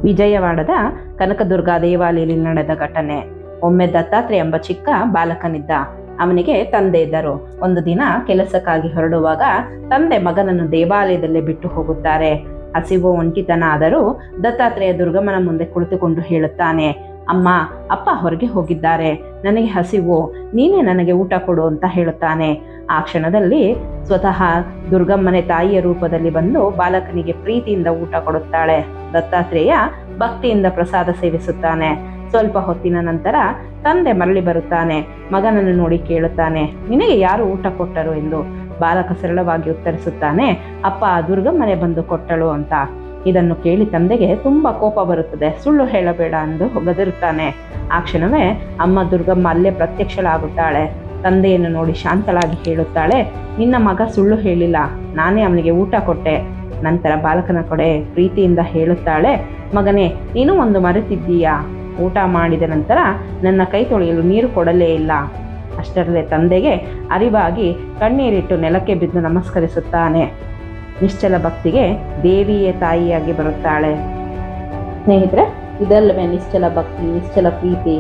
ವಿಜಯವಾಡದ ಕನಕದುರ್ಗ ದೇವಾಲಯದಲ್ಲಿ ನಡೆದ ಘಟನೆ. ಒಮ್ಮೆ ದತ್ತಾತ್ರೇಯ ಎಂಬ ಚಿಕ್ಕ ಬಾಲಕನಿದ್ದ. ಅವನಿಗೆ ತಂದೆ ಇದ್ದರು. ಒಂದು ದಿನ ಕೆಲಸಕ್ಕಾಗಿ ಹೊರಡುವಾಗ ತಂದೆ ಮಗನನ್ನು ದೇವಾಲಯದಲ್ಲೇ ಬಿಟ್ಟು ಹೋಗುತ್ತಾರೆ. ಹಸಿವು ಒಂಟಿತನ ಆದರೂ ದತ್ತಾತ್ರೇಯ ದುರ್ಗಮ್ಮನ ಮುಂದೆ ಕುಳಿತುಕೊಂಡು ಹೇಳುತ್ತಾನೆ, ಅಮ್ಮ, ಅಪ್ಪ ಹೊರಗೆ ಹೋಗಿದ್ದಾರೆ, ನನಗೆ ಹಸಿವು, ನೀನೇ ನನಗೆ ಊಟ ಕೊಡು ಅಂತ ಹೇಳುತ್ತಾನೆ. ಆ ಕ್ಷಣದಲ್ಲಿ ಸ್ವತಃ ದುರ್ಗಮ್ಮನೆ ತಾಯಿಯ ರೂಪದಲ್ಲಿ ಬಂದು ಬಾಲಕನಿಗೆ ಪ್ರೀತಿಯಿಂದ ಊಟ ಕೊಡುತ್ತಾಳೆ. ದತ್ತಾತ್ರೇಯ ಭಕ್ತಿಯಿಂದ ಪ್ರಸಾದ ಸೇವಿಸುತ್ತಾನೆ. ಸ್ವಲ್ಪ ಹೊತ್ತಿನ ನಂತರ ತಂದೆ ಮರಳಿ ಬರುತ್ತಾನೆ. ಮಗನನ್ನು ನೋಡಿ ಕೇಳುತ್ತಾನೆ, ನಿನಗೆ ಯಾರು ಊಟ ಕೊಟ್ಟರು ಎಂದು. ಬಾಲಕ ಸರಳವಾಗಿ ಉತ್ತರಿಸುತ್ತಾನೆ, ಅಪ್ಪ, ದುರ್ಗಮ್ಮನೆ ಬಂದು ಕೊಟ್ಟಳು ಅಂತ. ಇದನ್ನು ಕೇಳಿ ತಂದೆಗೆ ತುಂಬಾ ಕೋಪ ಬರುತ್ತದೆ. ಸುಳ್ಳು ಹೇಳಬೇಡ ಎಂದು ಗದರುತ್ತಾನೆ. ಆ ಕ್ಷಣವೇ ಅಮ್ಮ ದುರ್ಗಮ್ಮ ಅಲ್ಲೇ ಪ್ರತ್ಯಕ್ಷಳಾಗುತ್ತಾಳೆ. ತಂದೆಯನ್ನು ನೋಡಿ ಶಾಂತಳಾಗಿ ಹೇಳುತ್ತಾಳೆ, ನಿನ್ನ ಮಗ ಸುಳ್ಳು ಹೇಳಿಲ್ಲ, ನಾನೇ ಅವನಿಗೆ ಊಟ ಕೊಟ್ಟೆ. ನಂತರ ಬಾಲಕನ ಕಡೆ ಪ್ರೀತಿಯಿಂದ ಹೇಳುತ್ತಾಳೆ, ಮಗನೇ, ನೀನು ಒಂದು ಮರೆತಿದ್ದೀಯಾ? ಊಟ ಮಾಡಿದ ನಂತರ ನನ್ನ ಕೈ ತೊಳೆಯಲು ನೀರು ಕೊಡಲೇ ಇಲ್ಲ. ಅಷ್ಟರಲ್ಲೇ ತಂದೆಗೆ ಅರಿವಾಗಿ ಕಣ್ಣೀರಿಟ್ಟು ನೆಲಕ್ಕೆ ಬಿದ್ದು ನಮಸ್ಕರಿಸುತ್ತಾನೆ. ನಿಶ್ಚಲ ಭಕ್ತಿಗೆ ದೇವಿಯೇ ತಾಯಿಯಾಗಿ ಬರುತ್ತಾಳೆ. ಸ್ನೇಹಿತರೆ, ಇದಲ್ಲವೇ ನಿಶ್ಚಲ ಭಕ್ತಿ, ನಿಶ್ಚಲ ಪ್ರೀತಿ.